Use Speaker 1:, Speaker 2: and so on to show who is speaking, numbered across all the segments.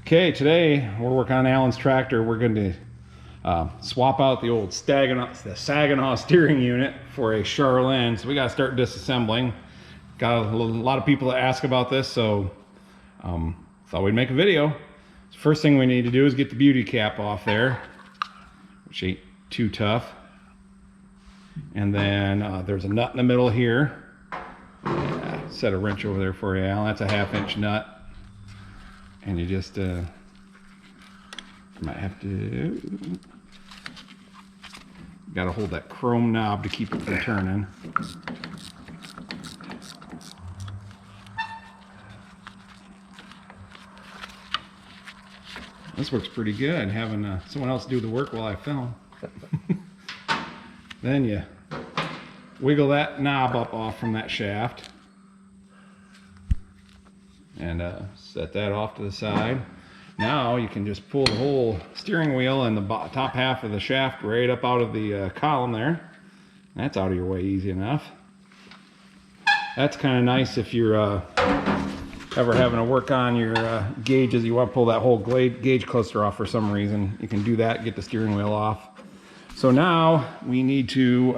Speaker 1: Okay, today we're working on Alan's tractor. We're going to swap out the old Saginaw steering unit for a Charlene. So we got to start disassembling. Got a lot of people that ask about this, so thought we'd make a video. First thing we need to do is get the beauty cap off there, which ain't too tough. And then there's a nut in the middle here. Set a wrench over there for you, Alan. That's a 1/2 inch nut. And you just might have to, got to hold that chrome knob to keep it from turning. This works pretty good, having someone else do the work while I film. Then you wiggle that knob up off from that shaft and set that off to the side. Now you can just pull the whole steering wheel and the top half of the shaft right up out of the column there. That's out of your way easy enough. That's kind of nice if you're ever having to work on your gauges. You want to pull that whole gauge cluster off for some reason. You can do that, get the steering wheel off. So now we need to,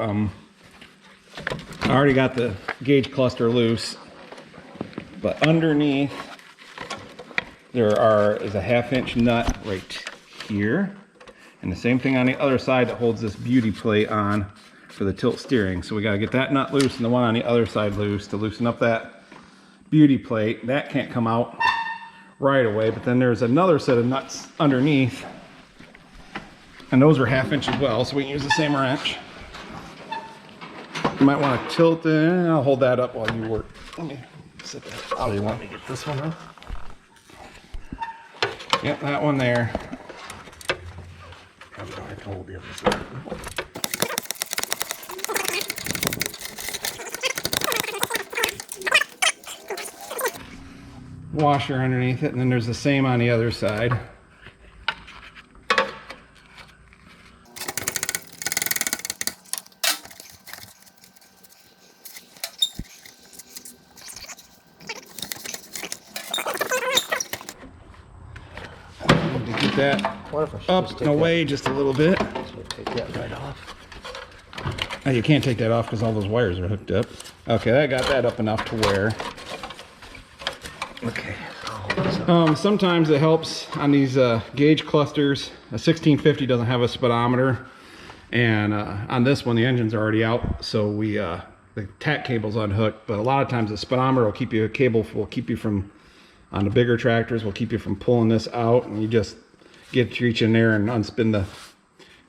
Speaker 1: I already got the gauge cluster loose, but underneath there is a 1/2 inch nut right here, and the same thing on the other side that holds this beauty plate on for the tilt steering. So we got to get that nut loose and the one on the other side loose to loosen up that beauty plate. That can't come out right away, but then there's another set of nuts underneath, and those are 1/2 inch as well, so we can use the same wrench. You might want to tilt it. I'll hold that up while you work. Let me sit there.
Speaker 2: Oh, you want me to get this one up?
Speaker 1: Yep, that one there.
Speaker 2: I can hold the other side.
Speaker 1: Washer underneath it, and then there's the same on the other side. To get that up and away just a little bit.
Speaker 2: Take that right off.
Speaker 1: Oh, you can't take that off because all those wires are hooked up. Okay, I got that up enough to wear.
Speaker 2: Okay.
Speaker 1: Sometimes it helps on these gauge clusters. A 1650 doesn't have a speedometer, and on this one the engine's already out, so the tack cable's unhooked. But a lot of times the speedometer will keep you, from, on the bigger tractors, will keep you from pulling this out, and you just reach in there and unspin the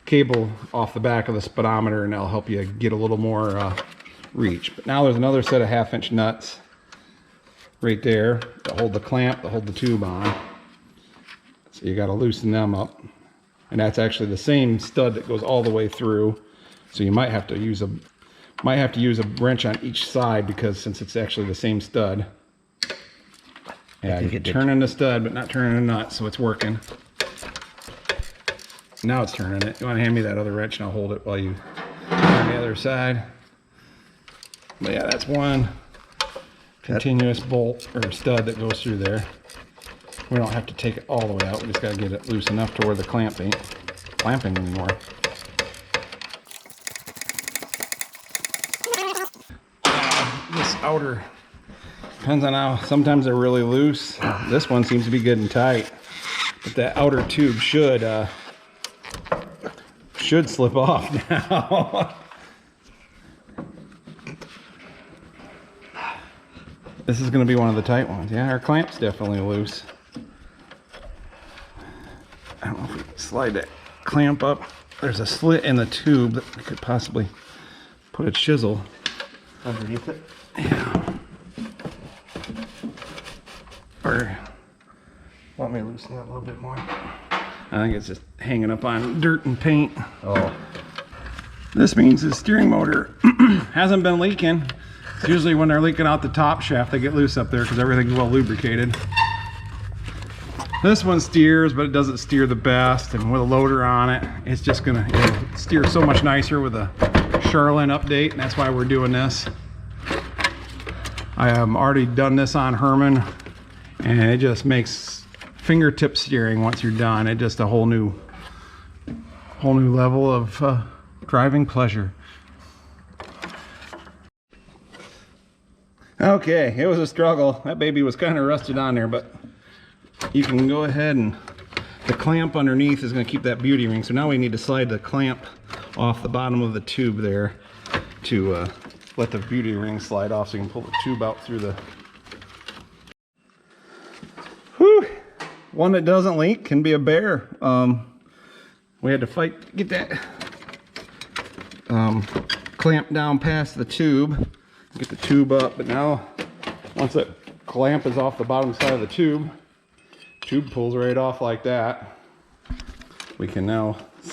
Speaker 1: cable off the back of the speedometer, and that'll help you get a little more reach. But now there's another set of 1/2 inch nuts right there to hold the clamp, to hold the tube on. So you got to loosen them up, and that's actually the same stud that goes all the way through. So you might have to use a wrench on each side, because since it's actually the same stud. Yeah, you're turning the stud but not turning the nut, so it's working. Now it's turning it. You want to hand me that other wrench and I'll hold it while you turn the other side. But yeah, that's one continuous bolt or stud that goes through there. We don't have to take it all the way out. We just got to get it loose enough to where the clamp ain't clamping anymore. This outer, depends on how, sometimes they're really loose. This one seems to be good and tight, but that outer tube should slip off now. This is going to be one of the tight ones. Yeah, our clamp's definitely loose. I don't know if we can slide that clamp up. There's a slit in the tube that we could possibly put a chisel
Speaker 2: underneath it.
Speaker 1: Yeah. Or
Speaker 2: Want me to loosen that a little bit more?
Speaker 1: I think it's just hanging up on dirt and paint.
Speaker 2: Oh.
Speaker 1: This means the steering motor hasn't been leaking. It's usually when they're leaking out the top shaft, they get loose up there because everything's well lubricated. This one steers, but it doesn't steer the best, and with a loader on it, it's just gonna steer so much nicer with a Charlene update, and that's why we're doing this. I have already done this on Herman, and it just makes fingertip steering once you're done. It's just a whole new level of driving pleasure. Okay, it was a struggle. That baby was kind of rusted on there, but you can go ahead and the clamp underneath is going to keep that beauty ring. So now we need to slide the clamp off the bottom of the tube there to let the beauty ring slide off, so you can pull the tube out through the... Whew! One that doesn't leak can be a bear. We had to fight to get that clamp down past the tube, get the tube up, but now once that clamp is off the bottom side of the tube pulls right off like that. We can now, you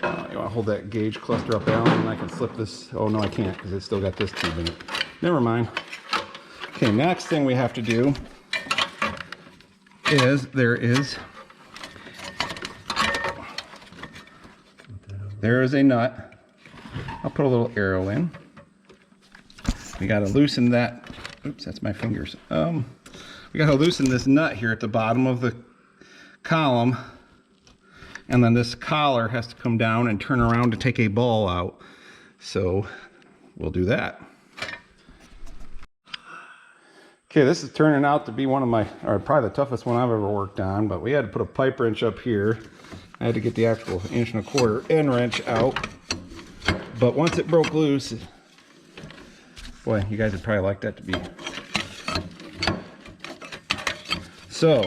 Speaker 1: want to hold that gauge cluster up, Alan, and I can slip this. Oh no, I can't, because it's still got this tube in it. Never mind. Okay, next thing we have to do is there is a nut. I'll put a little arrow in. We got to loosen that. Oops, that's my fingers. We got to loosen this nut here at the bottom of the column, and then this collar has to come down and turn around to take a ball out. So we'll do that. Okay, this is turning out to be one of my, or probably the toughest one I've ever worked on, but we had to put a pipe wrench up here. I had to get the actual 1.25" end wrench out. But once it broke loose, boy, you guys would probably like that to be. So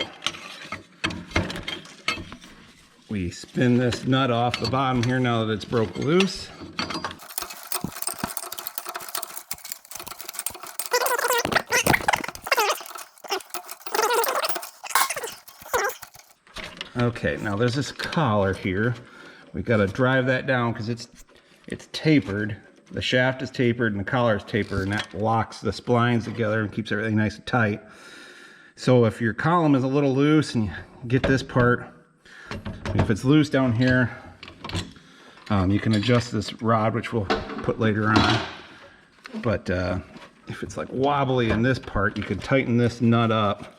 Speaker 1: we spin this nut off the bottom here now that it's broke loose. Okay, now there's this collar here. We got to drive that down because it's tapered. The shaft is tapered and the collar is tapered, and that locks the splines together and keeps everything nice and tight. So if your column is a little loose and you get this part, if it's loose down here, you can adjust this rod, which we'll put later on. But if it's like wobbly in this part, you can tighten this nut up,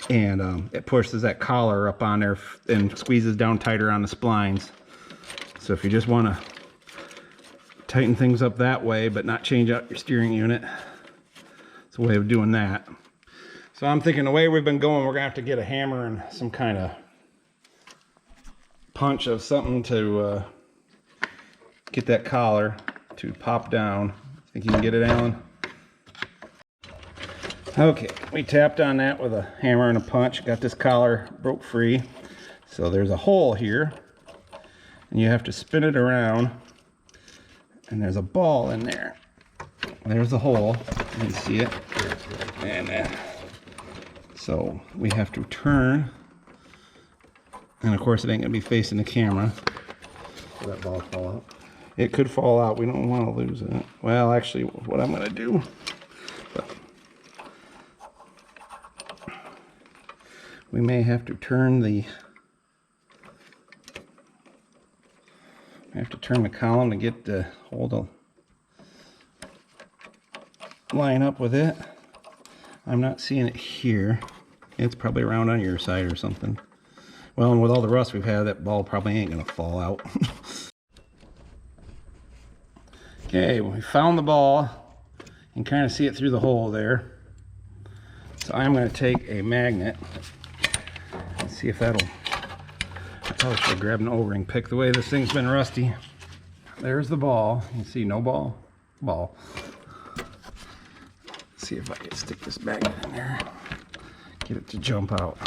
Speaker 1: and it pushes that collar up on there and squeezes down tighter on the splines. So if you just want to tighten things up that way but not change out your steering unit, it's a way of doing that. So I'm thinking the way we've been going, we're gonna have to get a hammer and some kind of punch of something to get that collar to pop down. Think you can get it, Alan? Okay, we tapped on that with a hammer and a punch, got this collar broke free. So there's a hole here, and you have to spin it around, and there's a ball in there. There's the hole, you can see it. And so we have to turn, and of course it ain't gonna be facing the camera.
Speaker 2: Will that ball fall out?
Speaker 1: It could fall out, we don't wanna lose it. Well, actually, what I'm gonna do, we may have to turn the column to get the hole to line up with it. I'm not seeing it here. It's probably around on your side or something. Well, and with all the rust we've had, that ball probably ain't gonna fall out. Okay, we found the ball. You can kind of see it through the hole there. So I'm gonna take a magnet. Let's see if that'll... I probably should have grabbed an O-ring pick. The way this thing's been rusty. There's the ball. You can see no ball. Ball. Let's see if I can stick this magnet in there. Get it to jump out.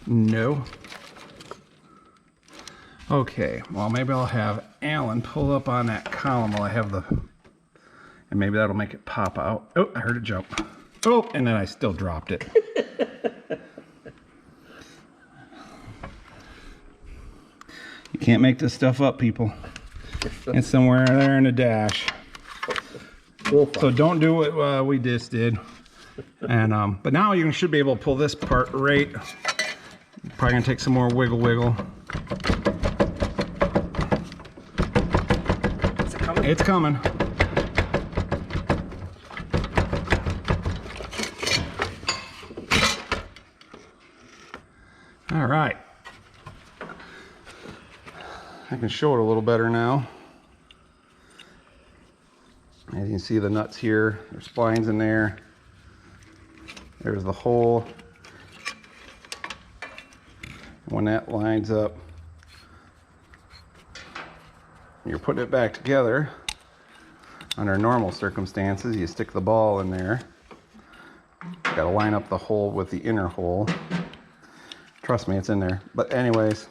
Speaker 1: No. Okay, well maybe I'll have Alan pull up on that column while I have the... And maybe that'll make it pop out. Oh, I heard it jump. Oh, and then I still dropped it. You can't make this stuff up, people. It's somewhere there in the dash. So don't do what we just did. And but now you should be able to pull this part right. Probably gonna take some more wiggle.
Speaker 2: Is it coming?
Speaker 1: It's coming. All right. I can show it a little better now. As you can see the nuts here, there's splines in there. There's the hole. When that lines up, you're putting it back together. Under normal circumstances, you stick the ball in there. You gotta line up the hole with the inner hole. Trust me, it's in there. But anyways,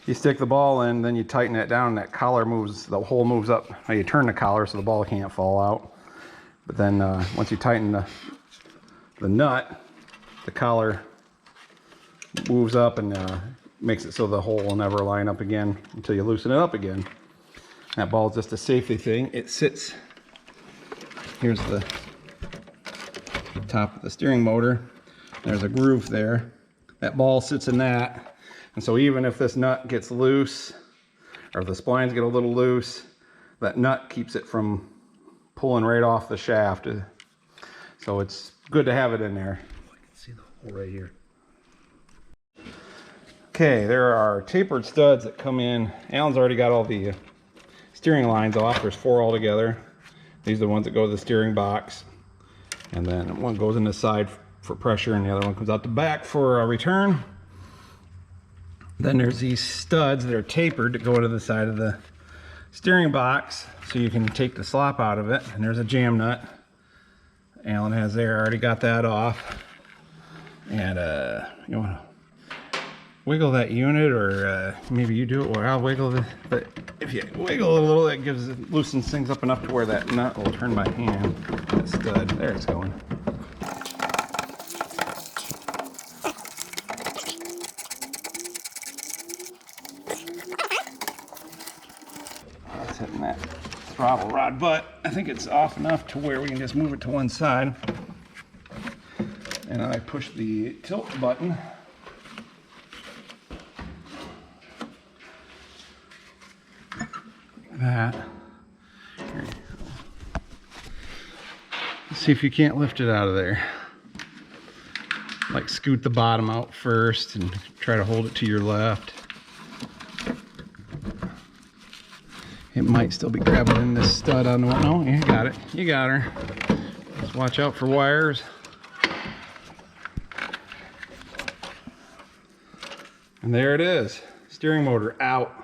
Speaker 1: you stick the ball in, then you tighten it down, and that collar moves, the hole moves up. Now you turn the collar so the ball can't fall out. But then once you tighten the nut, the collar moves up and makes it so the hole will never line up again until you loosen it up again. That ball is just a safety thing. It sits, here's the top of the steering motor. There's a groove there. That ball sits in that. And so even if this nut gets loose, or if the splines get a little loose, that nut keeps it from pulling right off the shaft. So it's good to have it in there. I can see the hole right here. Okay, there are tapered studs that come in. Alan's already got all the steering lines off. There's 4 altogether. These are the ones that go to the steering box. And then one goes in the side for pressure and the other one comes out the back for a return. Then there's these studs that are tapered that go to the side of the steering box so you can take the slop out of it. And there's a jam nut Alan has there. I already got that off. And you want to wiggle that unit, or maybe you do it, or I'll wiggle it. But if you wiggle a little, it loosens things up enough to where that nut will turn by hand. That stud, there it's going. That's hitting that throttle rod, but I think it's off enough to where we can just move it to one side. And I push the tilt button. That. Let's see if you can't lift it out of there. Like scoot the bottom out first and try to hold it to your left. It might still be grabbing in this stud on the one. No, you got it. You got her. Just watch out for wires. And there it is. Steering motor out.